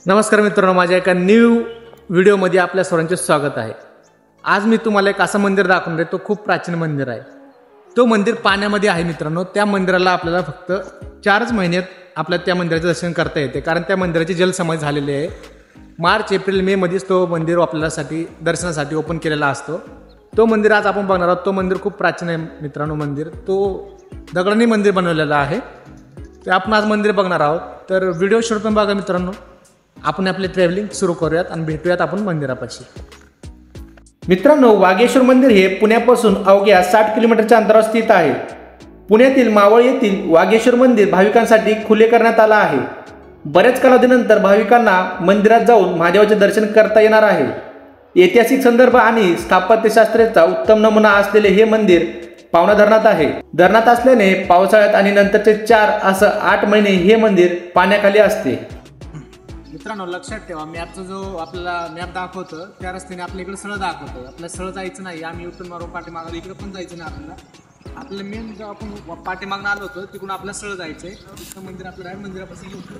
नमस्कार मित्रांनो, माझ्या एका न्यू व्हिडिओमध्ये आपल्या सर्वांचे स्वागत आहे। आज मी तुम्हाला एक असं मंदिर दाखवणार आहे, तो खूप प्राचीन मंदिर आहे। तो मंदिर पाण्यामध्ये आहे मित्रांनो। त्या मंदिराला आपल्याला फक्त 4 महिन्यात आपल्याला त्या मंदिराचे दर्शन करता येते, कारण त्या मंदिराची जलसमाधी झालेली आहे। मार्च एप्रिल मे मध्येच तो मंदिर आपल्यासाठी दर्शनासाठी ओपन केलेला असतो। तो मंदिर आज आपण बघणार आहोत। तो मंदिर खूप प्राचीन आहे मित्रांनो। मंदिर तो दगडांनी मंदिर बनवलेलं आहे, ते आपण आज मंदिर बघणार आहोत। तर व्हिडिओ शेवटपर्यंत बघा मित्रांनो। आपण आपले ट्रॅव्हलिंग सुरू करूयात आणि भेटूयात आपण मंदिरापाशी। मित्रांनो, वागेश्वर मंदिर हे पुण्यापासून अवघ्या 60 किलोमीटरच्या अंतरावर स्थित आहे। पुण्यातील मावळ येथील वागेश्वर मंदिर भाविकांसाठी खुले करण्यात आला आहे। बऱ्याच कालावधीनंतर भाविकांना मंदिरात जाऊन महादेवाचे दर्शन करता येणार आहे। ऐतिहासिक संदर्भ आणि स्थापत्यशास्त्राचा उत्तम नमुना असलेले हे मंदिर पावना धरणात आहे। धरणात असल्याने पावसाळ्यात आणि नंतरचे 4 असं 8 महिने हे मंदिर पाण्याखाली असते। मित्रांनो, लक्षात ठेवा, मॅपचा जो आपल्याला मॅप दाखवतो त्या रस्त्याने आपल्या इकडे सरळ दाखवतो। आपल्याला सरळ जायचं नाही, आम्ही युटर्न मारून पाठीमागायला इकडे पण जायचं नाही। आपल्याला मेन जो आपण पाठीमागणं आलो होतो तिकडून आपल्याला सरळ जायचंय। तिथं मंदिर आपलं आहे, मंदिरापासून येतो।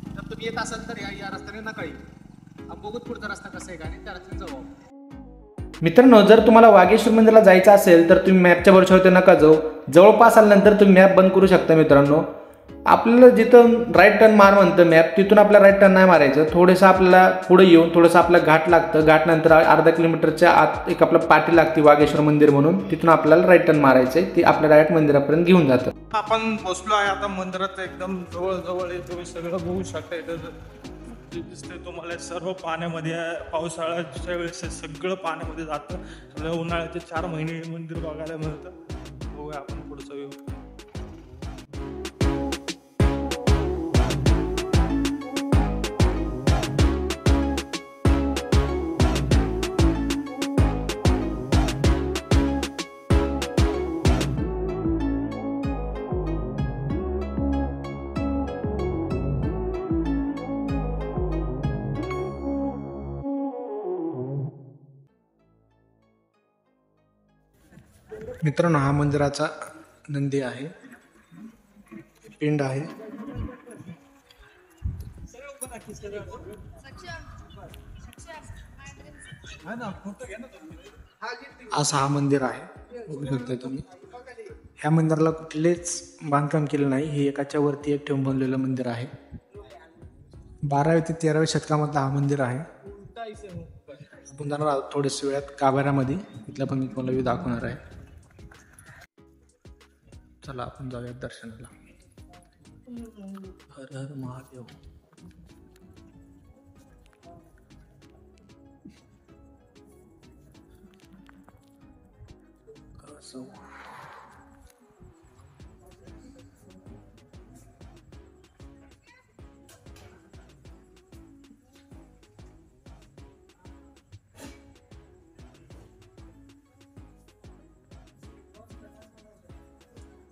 जर तुम्ही येत असाल तर या रस्त्याने नका येऊ, बघूत पुढचा रस्ता कसा आहे का आणि त्या रस्त्याने जाऊ। मित्रांनो, जर तुम्हाला वागेश्वर मंदिराला जायचं असेल तर तुम्ही मॅपच्या भरोशावर नका जाऊ। जवळपास आल्यानंतर तुम्ही मॅप बंद करू शकता मित्रांनो। आपल्याला जिथं राईट टर्न मार म्हणतं मॅप, तिथून आपल्याला राईट टर्न नाही मारायचं। थोडंसं आपल्याला पुढे येऊन थोडंसं आपला घाट लागतं। घाट नंतर अर्धा किलोमीटरच्या आत एक आपला पाटी लागते वागेश्वर मंदिर म्हणून, तिथून आपल्याला राईट टर्न मारायचंय। ती आपल्या डायरेक्ट मंदिरापर्यंत घेऊन जातं। आपण पोहोचलो आहे आता मंदिरात, एकदम जवळ तुम्ही सगळं बघू शकता। इथं दिसतंय तुम्हाला सर्व पाण्यामध्ये आहे। पावसाळ्याच्या वेळेस सगळं पाण्यामध्ये जातं। उन्हाळ्याचे 4 महिने मंदिर बघायला मिळतं। बघूया आपण पुढचं व्ह्यू। मित्रांनो, हा मंदिराचा नंदी आहे, पिंड आहे। असं हा मंदिर आहे, बघू शकता तुम्ही। ह्या मंदिराला कुठलेच बांधकाम केलं नाही, हे एकाच्या वरती एक ठेवून बनलेलं मंदिर आहे। 12व्या ते 13व्या शतकामधलं हा मंदिर आहे। आपण जाणार आहोत थोड्याच वेळात गाभाऱ्यामध्ये, इथला पण मी तुम्हाला व्ह्यू दाखवणार आहे। चला आपण जाऊयात दर्शनाला। हर हर महादेव।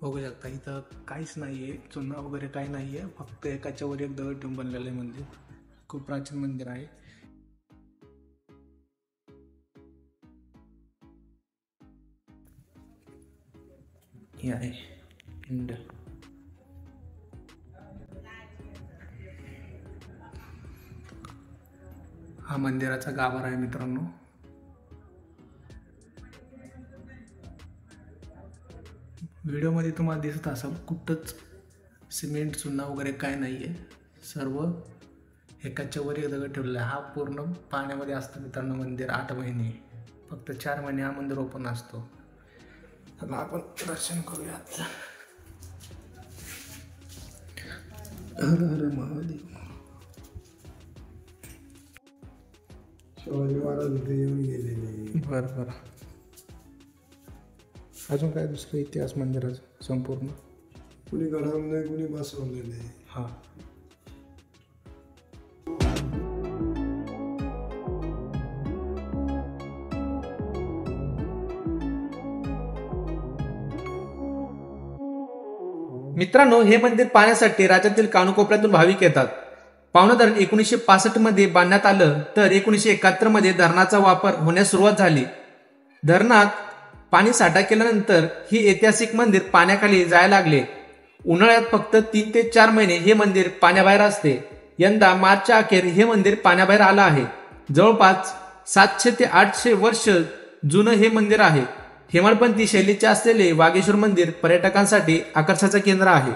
बघू शकता इथं काहीच नाहीये, चुना वगैरे काही नाहीये, फक्त एकाच्या वर एक दगड ठेवून बनलेलं आहे मंदिर। खूप प्राचीन मंदिर आहे। हे आहे पिंड। हा मंदिराचा गाभारा आहे मित्रांनो। व्हिडिओमध्ये तुम्हाला दिसत असेल, कुठंच सिमेंट चुना वगैरे काय नाहीये, सर्व एकाच्या वर एक दगड ठेवलेला आहे। हा पूर्ण पाण्यामध्ये असतं मित्रांनो मंदिर 8 महिने। फक्त 4 महिने हा मंदिर ओपन असतो। चला आपण दर्शन करूयात। हर हर महादेव। शिवाजी महाराज इथे येऊन गेलेले। बरं, अजून काय दुसरं इतिहास मंदिराचा संपूर्ण? कुणी घडवलं, कुणी बसवलेले। हा, मित्रांनो, हे मंदिर पाहण्यासाठी राज्यातील कानाकोपऱ्यातून भाविक येतात। पावना धरण 1965 मध्ये बांधण्यात आलं, तर 1971 मध्ये धरणाचा वापर होण्यास सुरुवात झाली। धरणात पाणी साठा केल्यानंतर ही ऐतिहासिक मंदिर पाण्याखाली जायला लागले। उन्हाळ्यात फक्त 3 ते 4 महिने हे मंदिर पाण्याबाहेर असते. यंदा मार्चच्या अखेर हे मंदिर पाण्याबाहेर आलं आहे. जवळपास 700 ते 800 वर्ष जुनं हे मंदिर आहे. हेमाडपंथी शैलीचे असलेले वागेश्वर मंदिर पर्यटकांसाठी आकर्षणाचं केंद्र आहे.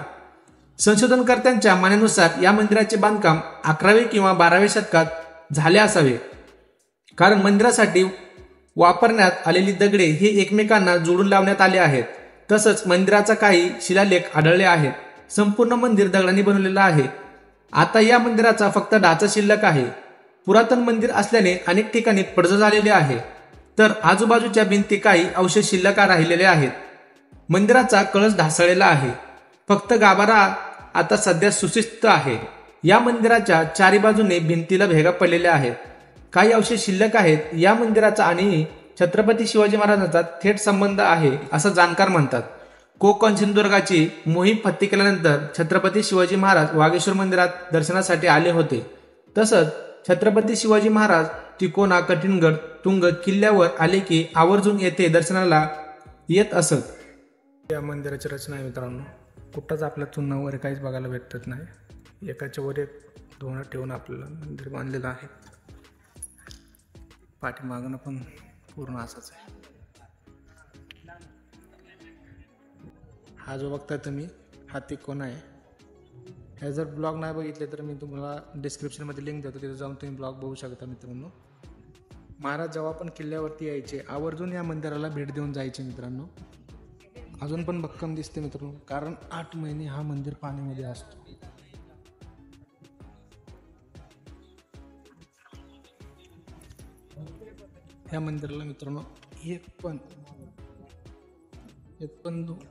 संशोधनकर्त्यांच्या म्हणण्यानुसार या मंदिराचे बांधकाम 11वे किंवा 12व्या शतकात झाले असावे, कारण मंदिरासाठी वापरण्यात आलेली दगडे हे एकमेकांना जोडून लावण्यात आले आहेत. तसंच मंदिराचा काही शिलालेख आढळले आहेत. संपूर्ण मंदिर दगडांनी बनवलेलं आहे. आता या मंदिराचा फक्त ढाचा शिल्लक आहे. पुरातन मंदिर असल्याने अनेक ठिकाणी पडझड झालेले आहे, तर आजूबाजूच्या भिंती काही अवशेष शिल्लक राहिलेले आहेत. मंदिराचा कळस ढासळलेला आहे. फक्त गाभारा आता सध्या सुस्थितीत आहे. या मंदिराच्या चारी बाजूने भिंतीला भेगा पडलेल्या आहेत. काही अवशेष शिल्लक आहेत. या मंदिराचा आणि छत्रपती शिवाजी महाराजांचा थेट संबंध आहे असं जाणकार म्हणतात. कोकण सिंधुदुर्गाची मोहीम फत्ते केल्यानंतर छत्रपती शिवाजी महाराज वागेश्वर मंदिरात दर्शनासाठी आले होते. तसंच छत्रपती शिवाजी महाराज तिकोना, कठिणगड, तुंग किल्ल्यावर आले की आवर्जून येथे दर्शनाला येत असत. या मंदिराची रचना आहे मित्रांनो. कुठंच आपल्या चुन्ना वगैरे काहीच बघायला भेटत नाही. एकाच्या वर एक धोरण ठेवून आपल्याला मंदिर बांधलेलं आहे. पाठीमागणं पण पूर्ण असंच आहे. हा जो बघताय तुम्ही हा तिकोना आहे. हे जर ब्लॉग नाही बघितले तर मी तुम्हाला डिस्क्रिप्शनमध्ये लिंक देतो, तिथे जाऊन तुम्ही ब्लॉग बघू शकता मित्रांनो. महाराज जेव्हा पण किल्ल्यावरती यायचे आवर्जून या मंदिराला भेट देऊन जायचे मित्रांनो. अजून पण भक्कम दिसते मित्रांनो, कारण 8 महिने हा मंदिर पाण्यामध्ये असतो. या मंदिराला मित्रांनो एक पण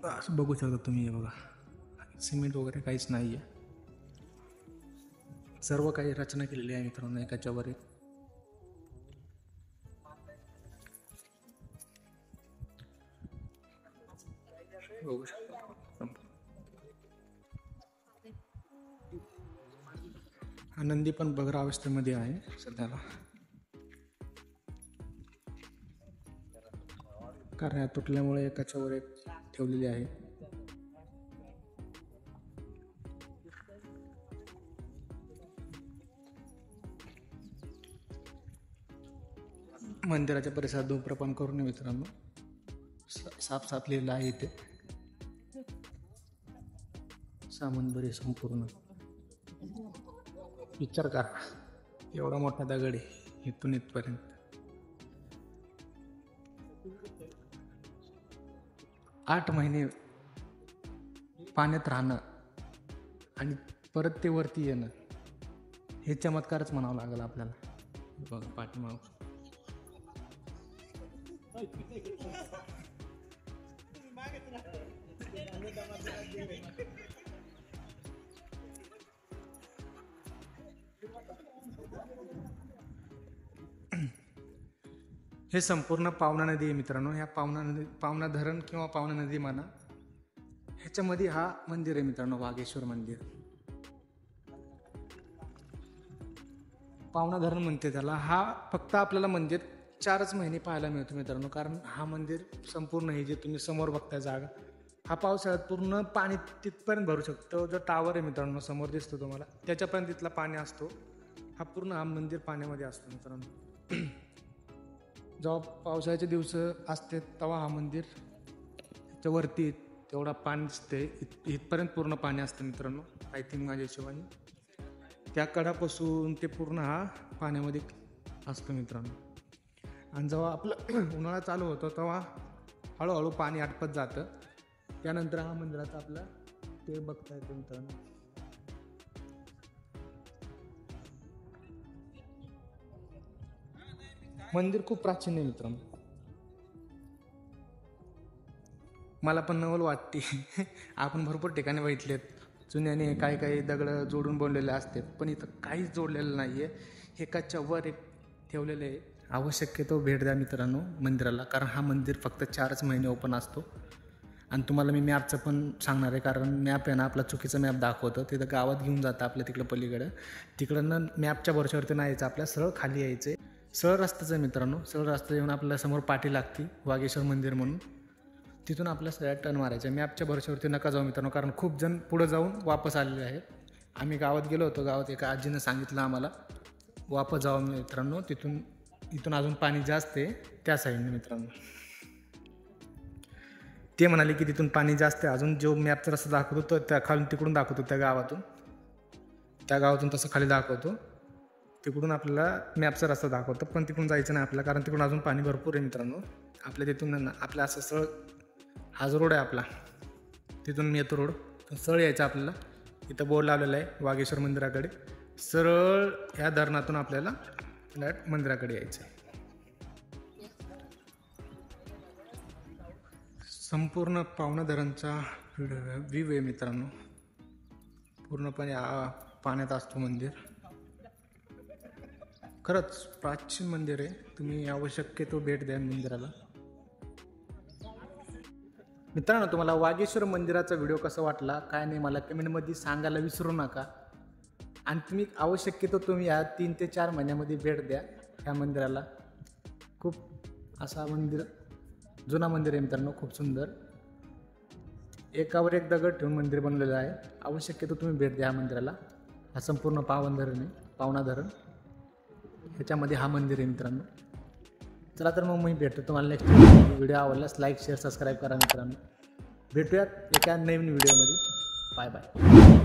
असं बघू शकता तुम्ही. हे बघा, सिमेंट वगैरे काहीच नाही आहे. सर्व काही रचना केलेली आहे मित्रांनो, एकाच्या वर एक. बघू शकता. आनंदी पण बगर अवस्थेमध्ये आहे सध्याला, कारण तुटल्यामुळे एकाच्या वर एक ठेवलेली आहे. मंदिराच्या परिसरात धूम्रपान करू नये मित्रांनो. साफ लिहिलं आहे इथे. सामान बरे संपूर्ण. विचार करा, एवढा मोठा दगड आहे इथून इथपर्यंत. आठ महिने पाण्यात राहणं आणि परत ते वरती येणं हे चमत्कारच म्हणावं लागेल आपल्याला. बघा पाठीमाग. हे संपूर्ण पावना नदी आहे मित्रांनो. ह्या पावना धरण किंवा पावना नदी म्हणा, ह्याच्यामध्ये हा मंदिर आहे मित्रांनो, वागेश्वर मंदिर. पावना धरण म्हणते त्याला. हा फक्त आपल्याला मंदिर 4च महिने पाहायला मिळतो मित्रांनो, कारण हा मंदिर संपूर्ण हे जे तुम्ही समोर बघताय जागा, हा पावसाळ्यात पूर्ण पाणी तिथपर्यंत भरू शकतो. जो टावर आहे मित्रांनो समोर दिसतो तुम्हाला, त्याच्यापर्यंत तिथला पाणी असतो. हा मंदिर पाण्यामध्ये असतो मित्रांनो. जेव्हा पावसाळ्याचे दिवस असते तेव्हा हा मंदिर वरती तेवढा पाणी दिसते, इथपर्यंत पूर्ण पाणी असतं मित्रांनो. आय थिंक माझ्या हिशोबाने त्या कडापासून ते पूर्ण हा पाण्यामध्ये असतं मित्रांनो. आणि जेव्हा आपलं उन्हाळा चालू होतो तेव्हा हळूहळू पाणी आटपत जातं. त्यानंतर हा मंदिराचा आपला ते बघता येतं मित्रांनो. मंदिर खूप प्राचीन आहे मित्रांनो. मला पण नवल वाटते. आपण भरपूर ठिकाणी बघितलेत जुन्याने काही दगड जोडून बनलेले असतात, पण इथं काहीच जोडलेलं नाही आहे. एकाच्या वर एक ठेवलेले आहे. आवश्यकतो भेट द्या मित्रांनो मंदिराला, कारण हा मंदिर फक्त 4च महिने ओपन असतो. आणि तुम्हाला मी मॅपचं पण सांगणार आहे, कारण मॅप आहे ना आपला चुकीचा मॅप दाखवतं. तिथं गावात घेऊन जातं आपल्या तिकडं पलीकडं. तिकडं मॅपच्या भरोश्यावरती नाही यायचं, आपल्या सरळ खाली यायचं आहे. सरळ रस्त्याचं आहे मित्रांनो. सरळ रस्ता येऊन आपल्याला समोर पाठी लागते वागेश्वर मंदिर म्हणून. तिथून आपल्या सगळ्या टर्न मारायच्या. मॅपच्या भरोश्यावरती नका जाऊ मित्रांनो, कारण खूप जण पुढं जाऊन वापस आलेले आहेत. आम्ही गावात गेलो होतो, गावात एका आजीनं सांगितलं आम्हाला वापस जाऊ मित्रांनो, इथून अजून पाणी जास्त आहे त्या साईडने मित्रांनो. ते म्हणाले की तिथून पाणी जास्त आहे, अजून जो मॅपचा रस्ता दाखवतो तो त्या खालून तिकडून दाखवतो, त्या गावातून तसं खाली दाखवतो, तिकडून आपल्याला मॅपचा रस्ता दाखवतो, पण तिकडून जायचं नाही आपल्याला, कारण तिकडून अजून पाणी भरपूर आहे मित्रांनो. आपल्या तिथून आपल्या असं सरळ हा जो रोड आहे आपला, तिथून येतो रोड, सरळ यायचं आपल्याला. इथं बोर्ड लावलेला आहे वागेश्वर मंदिराकडे, सरळ ह्या धरणातून आपल्याला डायरेक्ट मंदिराकडे यायचं आहे. संपूर्ण पावना धरणचा व्ह्यू आहे मित्रांनो. पूर्णपणे पाण्यात असतो मंदिर. खरंच प्राचीन मंदिर आहे, तुम्ही आवश्यक भेट द्या मंदिराला. मित्रांनो, तुम्हाला वागेश्वर मंदिराचा व्हिडिओ कसा वाटला काय नाही मला कमेंटमध्ये सांगायला विसरू नका. आणि तुम्ही तुम्ही या 3 ते 4 महिन्यामध्ये भेट द्या ह्या मंदिराला. खूप असा जुना मंदिर आहे मित्रांनो, खूप सुंदर. एकावर एक दगड ठेवून मंदिर बनलेलं आहे. तुम्ही भेट द्या ह्या मंदिराला. हा संपूर्ण पावना धरण ह्याच्यामध्ये हा मंदिर आहे मित्रांनो. चला तर मग मी भेटतो तुम्हाला नेक्स्ट व्हिडिओ. आवडल्यास लाईक शेअर सबस्क्राईब करा मित्रांनो. भेटूयात एका नवीन व्हिडिओमध्ये. Bye bye.